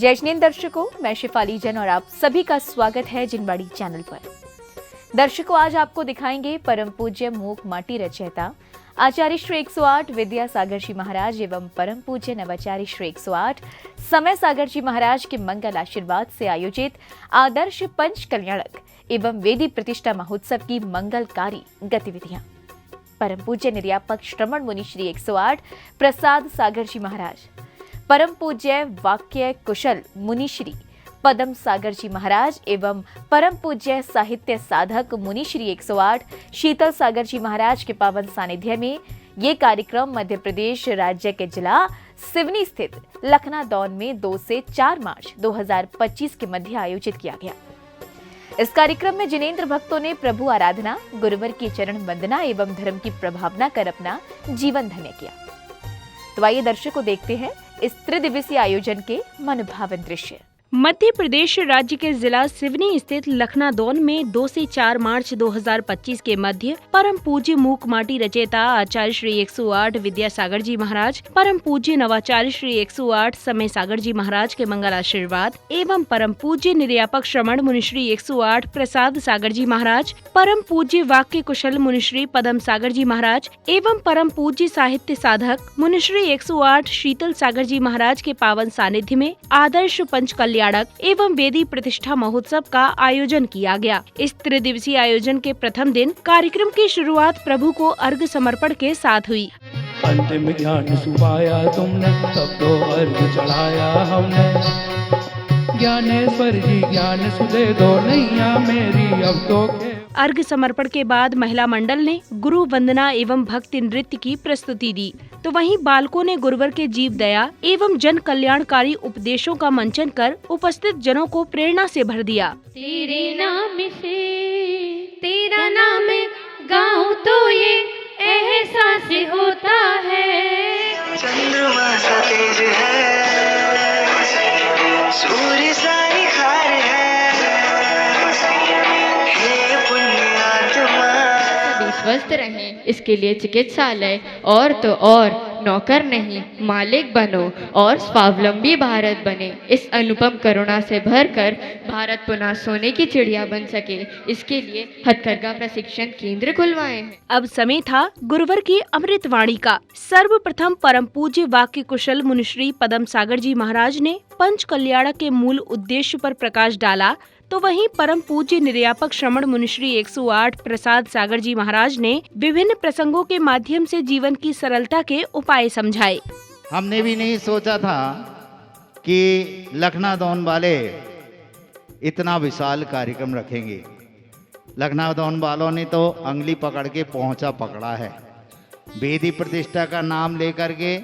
जय जिनेंद्र दर्शकों, मैं शिफाली जैन और आप सभी का स्वागत है जिनवाड़ी चैनल पर। दर्शकों, आज आपको दिखाएंगे परम पूज्य मूक माटी रचयिता आचार्य श्री 108 विद्यासागर जी महाराज एवं परम पूज्य नवाचार्य श्री 108 समय सागर जी महाराज के मंगल आशीर्वाद से आयोजित आदर्श पंच कल्याणक एवं वेदी प्रतिष्ठा महोत्सव की मंगलकारी गतिविधियां। परम पूज्य निर्यापक श्रमण मुनि श्री 108 प्रसाद सागर जी महाराज, परम पूज्य वाक्य कुशल मुनि श्री पदम सागर जी महाराज एवं परम पूज्य साहित्य साधक मुनि श्री 108 शीतल सागर जी महाराज के पावन सानिध्य में ये कार्यक्रम मध्य प्रदेश राज्य के जिला सिवनी स्थित लखनादौन में 2 से 4 मार्च 2025 के मध्य आयोजित किया गया। इस कार्यक्रम में जिनेंद्र भक्तों ने प्रभु आराधना, गुरुवर की चरण वंदना एवं धर्म की प्रभावना कर अपना जीवन धन्य किया। तो आइए दर्शकों, देखते हैं इस त्रिदिवसीय आयोजन के मनभावन दृश्य। मध्य प्रदेश राज्य के जिला सिवनी स्थित लखनादौन में 2 से 4 मार्च 2025 के मध्य परम पूज्य मूक माटी रचयिता आचार्य श्री 108 विद्यासागर जी महाराज, परम पूज्य नवाचार्य श्री 108 समय सागर जी महाराज के मंगल आशीर्वाद एवं परम पूज्य निर्यापक श्रमण मुनि श्री 108 प्रसाद सागर जी महाराज, परम पूज्य वाक्य कुशल मुनि श्री पदम सागर जी महाराज एवं परम पूज्य साहित्य साधक मुनि श्री 108 शीतल सागर जी महाराज के पावन सानिध्य में आदर्श पंच कल्याणक एवं वेदी प्रतिष्ठा महोत्सव का आयोजन किया गया। इस त्रिदिवसीय आयोजन के प्रथम दिन कार्यक्रम की शुरुआत प्रभु को अर्घ समर्पण के साथ हुई। अंतिम ज्ञान सुपाया तुमने, तब तो अर्घ चढ़ाया हमने। ज्ञानेश्वर जी ज्ञान सुदे दो, नैया मेरी अब तो अर्घ समर्पण के बाद महिला मंडल ने गुरु वंदना एवं भक्ति नृत्य की प्रस्तुति दी, तो वहीं बालकों ने गुरुवर के जीव दया एवं जन कल्याणकारी उपदेशों का मंचन कर उपस्थित जनों को प्रेरणा से भर दिया। तेरे नाम से तेरा नाम गाऊं तो ये एहसास होता है। चंद्रमा सा तेज है, सूर्य सा निखार है, हे पुण्यात्मा। सभी स्वस्थ रहें, इसके लिए चिकित्सालय और तो और नौकर नहीं मालिक बनो और स्वावलंबी भारत बने। इस अनुपम करुणा से भरकर भारत पुनः सोने की चिड़िया बन सके, इसके लिए हथकरघा प्रशिक्षण केंद्र खुलवाए हैं। अब समय था गुरुवर की अमृत वाणी का। सर्वप्रथम परम पूज्य वाक्य कुशल मुनिश्री पदम सागर जी महाराज ने पंच कल्याणक के मूल उद्देश्य पर प्रकाश डाला, तो वहीं परम पूज्य निर्यापक श्रमण मुनिश्री 108 प्रसाद सागर जी महाराज ने विभिन्न प्रसंगों के माध्यम से जीवन की सरलता के उपाय समझाए। हमने भी नहीं सोचा था कि लखनादौन वाले इतना विशाल कार्यक्रम रखेंगे। लखनादौन वालों ने तो अंगली पकड़ के पहुंचा पकड़ा है, वेदी प्रतिष्ठा का नाम लेकर के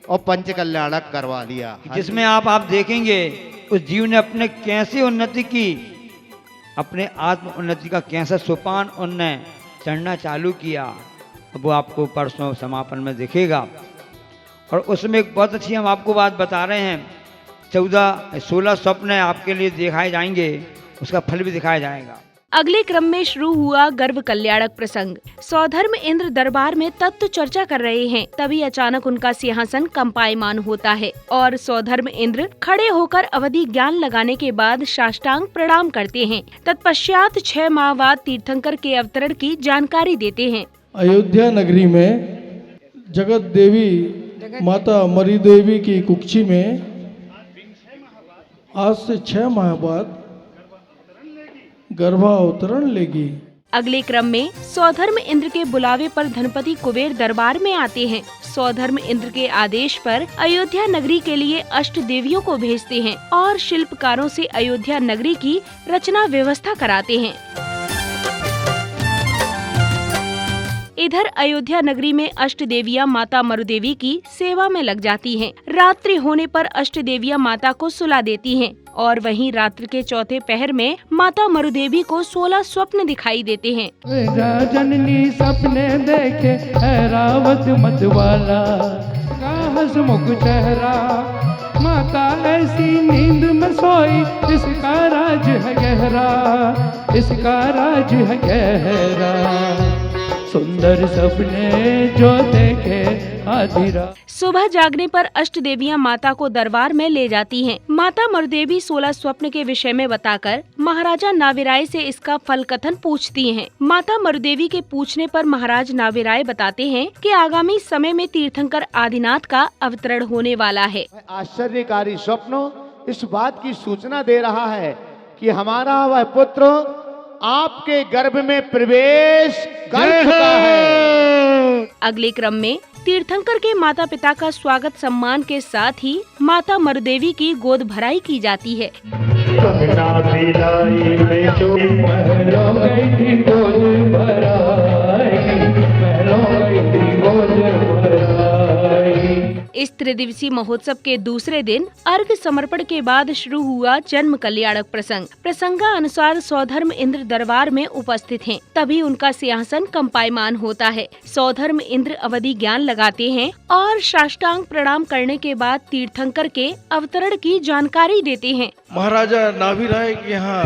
और पंच कल्याणक करवा लिया, जिसमें आप देखेंगे उस जीव ने अपने कैसे उन्नति की, अपने आत्म उन्नति का कैसा सोपान उनने चढ़ना चालू किया, वो आपको परसों समापन में दिखेगा। और उसमें एक बहुत अच्छी हम आपको बात बता रहे हैं, 14-16 स्वप्न आपके लिए दिखाए जाएंगे, उसका फल भी दिखाया जाएगा। अगले क्रम में शुरू हुआ गर्भ कल्याणक प्रसंग। सौधर्म इंद्र दरबार में तत्व चर्चा कर रहे हैं, तभी अचानक उनका सिंहासन कंपायमान होता है और सौधर्म इंद्र खड़े होकर अवधि ज्ञान लगाने के बाद साष्टांग प्रणाम करते हैं। तत्पश्चात 6 माह बाद तीर्थंकर के अवतरण की जानकारी देते हैं। अयोध्या नगरी में जगत देवी माता मरी देवी की कुक्षी में आज से 6 माह बाद गर्भावतरण लेगी। अगले क्रम में सौधर्म इंद्र के बुलावे पर धनपति कुबेर दरबार में आते हैं। सौधर्म इंद्र के आदेश पर अयोध्या नगरी के लिए अष्ट देवियों को भेजते हैं और शिल्पकारों से अयोध्या नगरी की रचना व्यवस्था कराते हैं। इधर अयोध्या नगरी में अष्ट देवियां माता मरुदेवी की सेवा में लग जाती हैं। रात्रि होने पर अष्ट देवियां माता को सुला देती हैं और वहीं रात्रि के चौथे पहर में माता मरुदेवी को 16 स्वप्न दिखाई देते हैं। जननी सपने देखे ऐरावत मतवाला का हंसमुख चेहरा, माता ऐसी नींद में सोई, इसका राज है गहरा, इसका राज है गहरा। सुंदर सपने जो देखे आधी रात। सुबह जागने पर अष्ट देवियां माता को दरबार में ले जाती हैं। माता मरुदेवी 16 स्वप्न के विषय में बताकर महाराजा नाविराय से इसका फल कथन पूछती हैं। माता मरुदेवी के पूछने पर महाराज नाविराय बताते हैं कि आगामी समय में तीर्थंकर आदिनाथ का अवतरण होने वाला है। आश्चर्यकारी स्वप्न इस बात की सूचना दे रहा है कि हमारा वह पुत्र आपके गर्भ में प्रवेश कर चुका है। अगले क्रम में तीर्थंकर के माता पिता का स्वागत सम्मान के साथ ही माता मरुदेवी की गोद भराई की जाती है। इस त्रिदिवसीय महोत्सव के दूसरे दिन अर्घ समर्पण के बाद शुरू हुआ जन्म कल्याणक प्रसंग। प्रसंगानुसार सौधर्म इंद्र दरबार में उपस्थित हैं, तभी उनका सिंहासन कंपायमान होता है। सौधर्म इंद्र अवधि ज्ञान लगाते हैं और साष्टांग प्रणाम करने के बाद तीर्थंकर के अवतरण की जानकारी देते हैं। महाराजा नाभिराय के यहाँ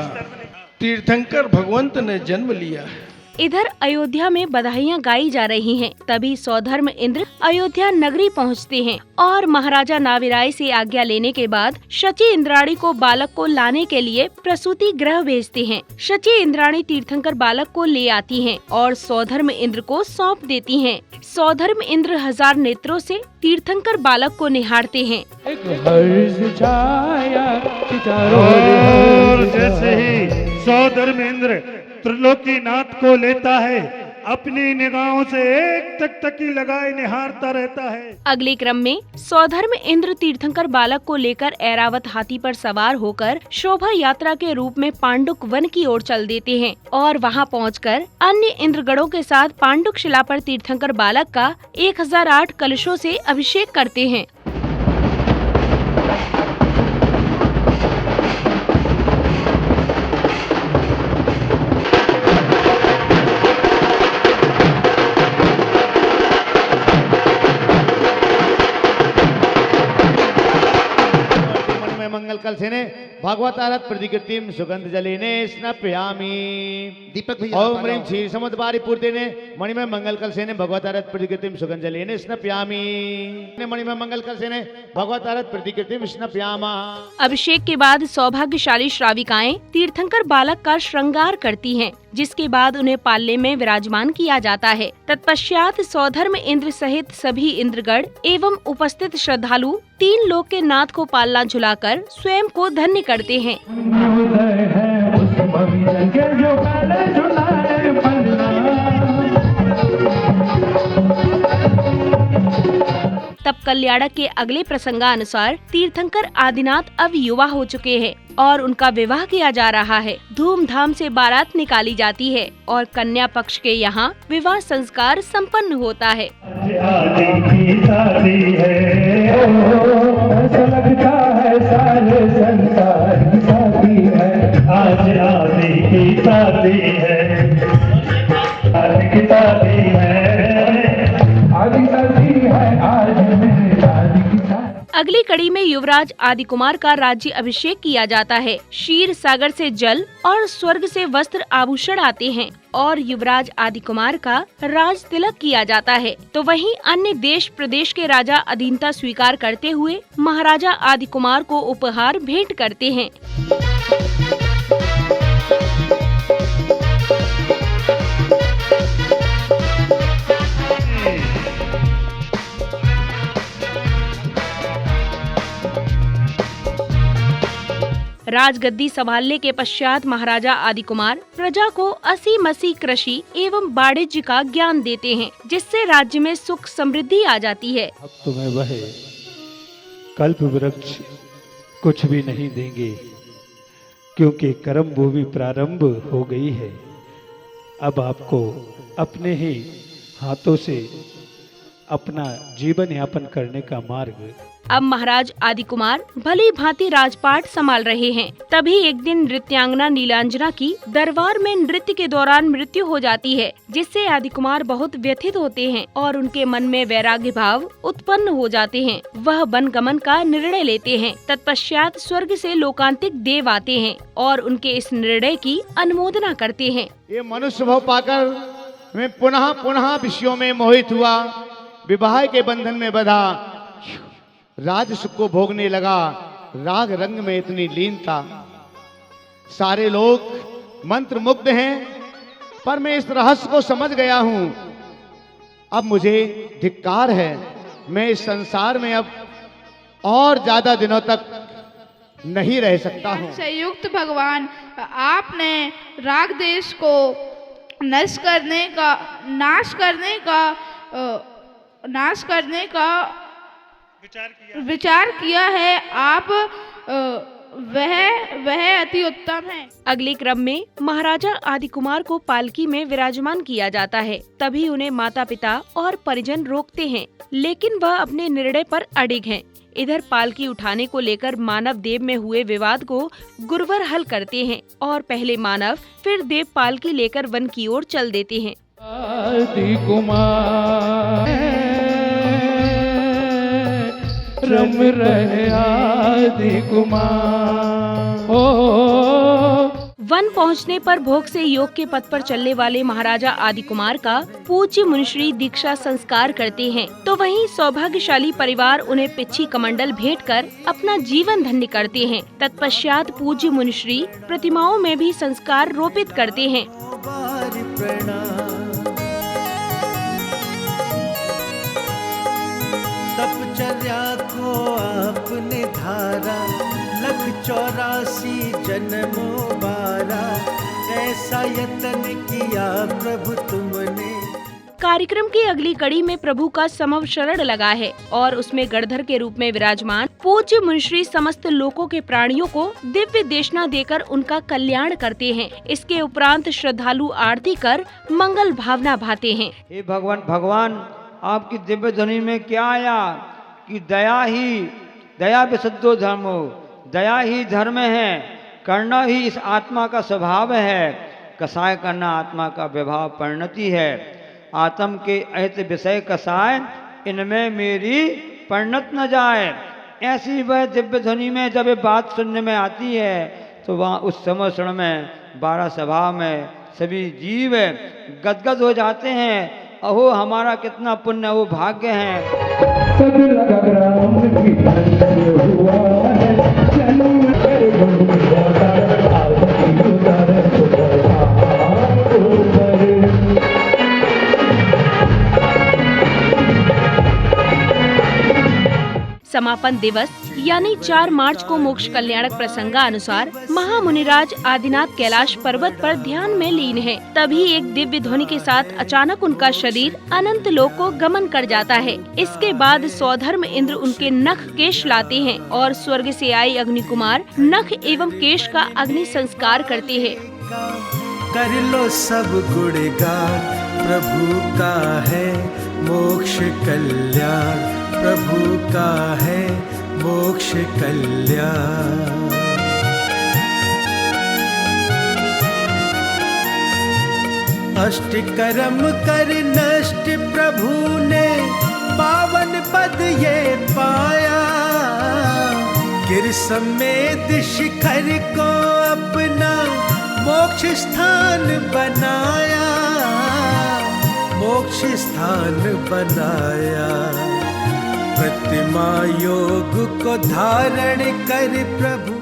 तीर्थंकर भगवंत ने जन्म लिया है। इधर अयोध्या में बधाइयां गाई जा रही हैं। तभी सौधर्म इंद्र अयोध्या नगरी पहुंचते हैं और महाराजा नाविराय से आज्ञा लेने के बाद शची इंद्राणी को बालक को लाने के लिए प्रसूति गृह भेजते हैं। शची इंद्राणी तीर्थंकर बालक को ले आती हैं और सौधर्म इंद्र को सौंप देती हैं। सौधर्म इंद्र 1000 नेत्रों से तीर्थंकर बालक को निहारते हैं। एक हर्ष छाया और जैसे ही सौधर्म इंद्र त्रिलोकीनाथ को लेता है, अपनी निगाहों से एक टकटकी लगाए निहारता रहता है। अगले क्रम में सौधर्म इंद्र तीर्थंकर बालक को लेकर ऐरावत हाथी पर सवार होकर शोभा यात्रा के रूप में पांडुक वन की ओर चल देते हैं और वहां पहुंचकर अन्य इंद्रगणों के साथ पांडुक शिला पर तीर्थंकर बालक का 1008 कलशों से अभिषेक करते हैं। मंगल कलशेने भगवत आरत प्रतिकृतिम सुगंध जलेने स्नपयामि। दीपक भैया ओम ह्रीं क्षीर समुद्रबारी पूर्तेने मणिमय मंगल कलशेने भगवत आरत प्रतिकृतिम सुगंध जलेने स्नपयामि। मणिमय मंगल कलशेने भगवत आरत प्रतिकृतिम स्नपयामा। अभिषेक के बाद सौभाग्यशाली श्राविकाएं तीर्थंकर बालक का श्रृंगार करती हैं, जिसके बाद उन्हें पालने में विराजमान किया जाता है। तत्पश्चात सौधर्म इंद्र सहित सभी इंद्रगण एवं उपस्थित श्रद्धालु 3 लोक के नाथ को पालना झुलाकर स्वयं को धन्य करते हैं। तब कल्याणक के अगले प्रसंगानुसार तीर्थंकर आदिनाथ अब युवा हो चुके हैं और उनका विवाह किया जा रहा है। धूमधाम से बारात निकाली जाती है और कन्या पक्ष के यहाँ विवाह संस्कार संपन्न होता है। ऐसा लगता है सारे संसार की शादी है, आज आदि की शादी है, आदि की शादी है, आदि शादी है, आज मेरे आदि की शादी। अगली कड़ी में युवराज आदि कुमार का राज्य अभिषेक किया जाता है। क्षीर सागर से जल और स्वर्ग से वस्त्र आभूषण आते हैं और युवराज आदि कुमार का राज तिलक किया जाता है। तो वहीं अन्य देश प्रदेश के राजा अधीनता स्वीकार करते हुए महाराजा आदि कुमार को उपहार भेंट करते हैं। राजगद्दी संभालने के पश्चात महाराजा आदि कुमार प्रजा को 80-80 कृषि एवं वाणिज्य का ज्ञान देते हैं, जिससे राज्य में सुख समृद्धि आ जाती है। अब तुम्हें वह कल्प वृक्ष कुछ भी नहीं देंगे, क्योंकि कर्म भूमि प्रारंभ हो गई है। अब आपको अपने ही हाथों से अपना जीवन यापन करने का मार्ग। अब महाराज आदि कुमार भली भांति राजपाट संभाल रहे हैं। तभी एक दिन नृत्यांगना नीलांजना की दरबार में नृत्य के दौरान मृत्यु हो जाती है, जिससे आदि कुमार बहुत व्यथित होते हैं और उनके मन में वैराग्य भाव उत्पन्न हो जाते हैं। वह वन गमन का निर्णय लेते हैं। तत्पश्चात स्वर्ग से लोकांतिक देव आते हैं और उनके इस निर्णय की अनुमोदना करते हैं। ये मनुष्य भाव पाकर मैं पुनः पुनः विषयों में मोहित हुआ, विवाह के बंधन में बंधा, राज सुख को भोगने लगा, राग रंग में इतनी लीनता। सारे लोग मंत्र मुग्ध हैं, पर मैं इस रहस्य को समझ गया हूं। अब मुझे धिक्कार है, मैं इस संसार में अब और ज्यादा दिनों तक नहीं रह सकता हूं। संयुक्त भगवान, आपने राग देश को नाश करने का विचार किया है। आप वह अति उत्तम है। अगले क्रम में महाराजा आदि कुमार को पालकी में विराजमान किया जाता है। तभी उन्हें माता पिता और परिजन रोकते हैं, लेकिन वह अपने निर्णय पर अडिग हैं। इधर पालकी उठाने को लेकर मानव देव में हुए विवाद को गुरुवर हल करते हैं और पहले मानव फिर देव पालकी लेकर वन की ओर चल देते हैं। आदि कुमार रम रहे आदि कुमार। वन पहुंचने पर भोग से योग के पथ पर चलने वाले महाराजा आदि कुमार का पूज्य मुनिश्री दीक्षा संस्कार करते हैं, तो वहीं सौभाग्यशाली परिवार उन्हें पिच्छी कमंडल भेंट कर अपना जीवन धन्य करते हैं। तत्पश्चात पूज्य मुनिश्री प्रतिमाओं में भी संस्कार रोपित करते हैं। तपचर्या को आपने धारा, लख 84 जन्मों बारा, ऐसा यतन किया प्रभु तुमने। कार्यक्रम की अगली कड़ी में प्रभु का समव शरण लगा है और उसमें गणधर के रूप में विराजमान पूज्य मुनिश्री समस्त लोकों के प्राणियों को दिव्य देशना देकर उनका कल्याण करते हैं। इसके उपरांत श्रद्धालु आरती कर मंगल भावना भाते हैं। हे भगवान आपकी दिव्य ध्वनि में क्या आया कि दया विशुद्धो धर्मो, दया ही धर्म है, करना ही इस आत्मा का स्वभाव है, कसाय करना आत्मा का विभाव परिणति है। आत्म के अहित विषय कसाय, इनमें मेरी परिणत न जाए। ऐसी वह दिव्य ध्वनि में जब ये बात सुनने में आती है तो वहाँ उस समय क्षण में 12 सभा में सभी जीव गदगद हो जाते हैं। अहो हमारा कितना पुण्य वो भाग्य है। समापन दिवस यानी 4 मार्च को मोक्ष कल्याणक प्रसंगानुसार महामुनिराज आदिनाथ कैलाश पर्वत पर ध्यान में लीन है। तभी एक दिव्य ध्वनि के साथ अचानक उनका शरीर अनंत लोक को गमन कर जाता है। इसके बाद सौधर्म इंद्र उनके नख केश लाते हैं और स्वर्ग से आए अग्नि कुमार नख एवं केश का अग्नि संस्कार करते हैं। कर लो सब गुणगान, प्रभु का है मोक्ष कल्याण, प्रभु का है मोक्ष कल्याण। अष्टकर्म कर नष्ट प्रभु ने पावन पद ये पाया, गिर समेत शिखर को अपना मोक्ष स्थान बनाया, मोक्ष स्थान बनाया। प्रतिमा योग को धारण कर प्रभु।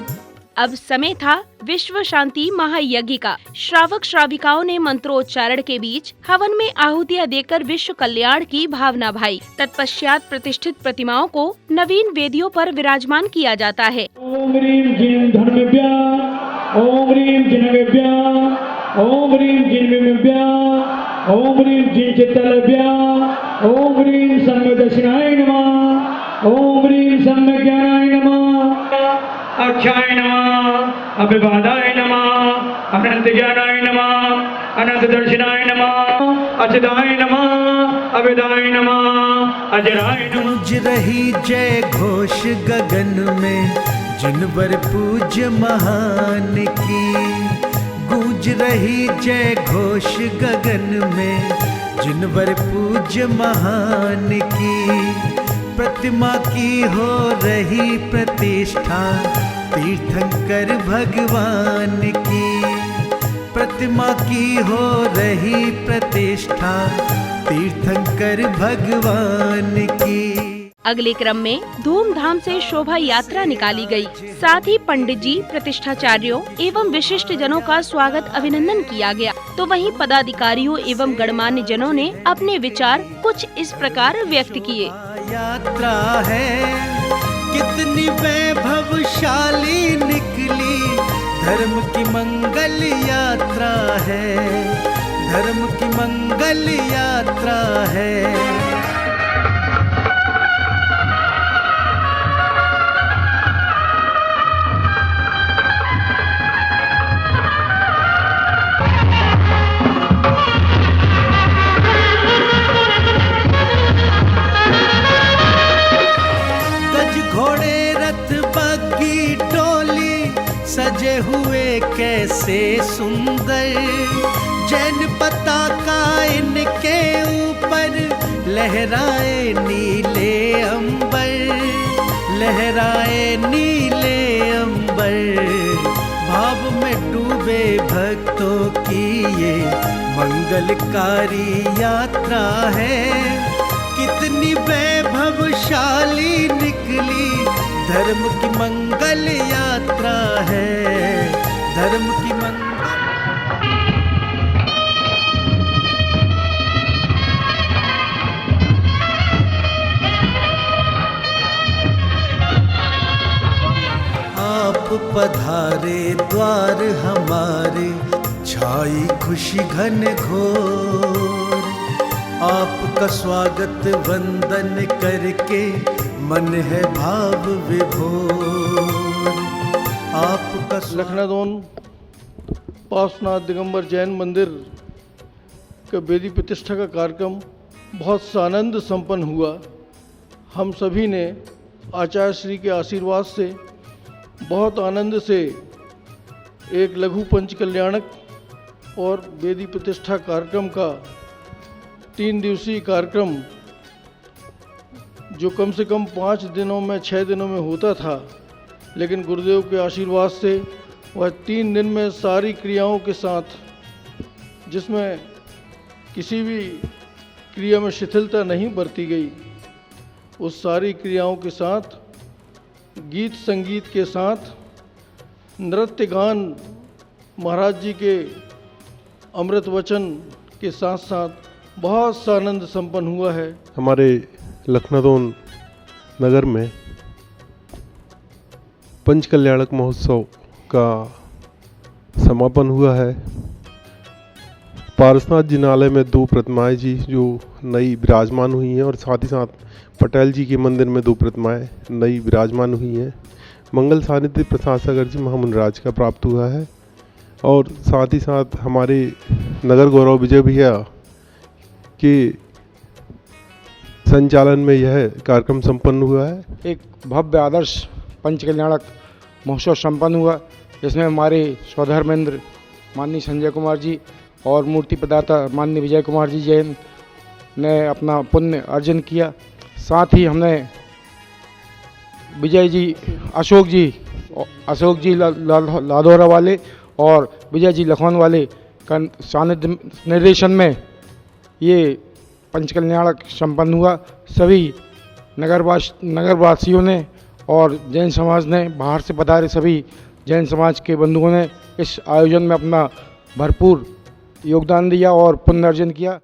अब समय था विश्व शांति महायज्ञ का। श्रावक श्राविकाओं ने मंत्रोच्चारण के बीच हवन में आहुतियां देकर विश्व कल्याण की भावना भाई। तत्पश्चात प्रतिष्ठित प्रतिमाओं को नवीन वेदियों पर विराजमान किया जाता है। ओम ह्रीं जिन धर्मेभ्य, ओम ह्रीं जिनेभ्य, ओम ह्रीं जिनेभ्य, ओम ह्रीं जिन चित्तलेभ्य, ओम ह्रीं सम्यदर्शनाय नमः, ओम ह्रीं सम्यज्ञानाय नमः, अक्षाय नमः, अभिवादाय नमः, अनंत ज्ञानाय नमः, अनंत दर्शनाय नमः, अचदाय नमः, अविदाय नमः, अजराय नमः। गूंज रही जय घोष गगन में जिनवर पूज्य महान की, गूंज रही जय घोष गगन में जिनवर पूज्य महान की। प्रतिमा की हो रही प्रतिष्ठा तीर्थंकर भगवान की, प्रतिमा की हो रही प्रतिष्ठा तीर्थंकर भगवान की। अगले क्रम में धूमधाम से शोभा यात्रा निकाली गई। साथ ही पंडित जी, प्रतिष्ठाचार्यों एवं विशिष्ट जनों का स्वागत अभिनंदन किया गया। तो वहीं पदाधिकारियों एवं गणमान्य जनों ने अपने विचार कुछ इस प्रकार व्यक्त किए। यात्रा है कितनी वैभवशाली निकली, धर्म की मंगल यात्रा है, धर्म की मंगल यात्रा है। सजे हुए कैसे सुंदर, जैन पताका इनके ऊपर लहराए नीले अंबर, लहराए नीले अंबर। भाव में डूबे भक्तों की ये मंगलकारी यात्रा है, कितनी वैभवशाली निकली, धर्म की मंगल यात्रा है, धर्म की मंगल। आप पधारे द्वार हमारे, छाई खुशी घन घोर, आपका स्वागत वंदन करके मन है भाव विभोर। आपका लखनादौन पार्श्वनाथ दिगंबर जैन मंदिर का वेदी प्रतिष्ठा का कार्यक्रम बहुत सानंद संपन्न हुआ। हम सभी ने आचार्य श्री के आशीर्वाद से बहुत आनंद से एक लघु पंच कल्याणक और वेदी प्रतिष्ठा कार्यक्रम का 3 दिवसीय कार्यक्रम, जो कम से कम 5 दिनों में 6 दिनों में होता था, लेकिन गुरुदेव के आशीर्वाद से वह 3 दिन में सारी क्रियाओं के साथ, जिसमें किसी भी क्रिया में शिथिलता नहीं बरती गई, उस सारी क्रियाओं के साथ गीत संगीत के साथ नृत्य गान महाराज जी के अमृत वचन के साथ साथ बहुत सानंद संपन्न हुआ है। हमारे लखनादौन नगर में पंच कल्याणक महोत्सव का समापन हुआ है। पारसनाथ जिनालय में 2 प्रतिमाएं जी जो नई विराजमान हुई हैं, और साथ ही साथ पटेल जी के मंदिर में 2 प्रतिमाएं नई विराजमान हुई हैं। मंगल सानिध्य प्रसाद सागर जी महामुनिराज का प्राप्त हुआ है, और साथ ही साथ हमारे नगर गौरव विजय भैया के संचालन में यह कार्यक्रम संपन्न हुआ है। एक भव्य आदर्श पंच कल्याणक महोत्सव संपन्न हुआ, जिसमें हमारे स्वधर्मेंद्र माननीय संजय कुमार जी और मूर्ति प्रदाता माननीय विजय कुमार जी जैन ने अपना पुण्य अर्जन किया। साथ ही हमने विजय जी अशोक जी लादौरा वाले और विजय जी लखनऊ वाले का सानिध्य निर्देशन में ये पंच कल्याणक संपन्न हुआ। सभी नगरवासियों ने और जैन समाज ने, बाहर से पधारे सभी जैन समाज के बंधुओं ने इस आयोजन में अपना भरपूर योगदान दिया और पुण्य अर्जन किया।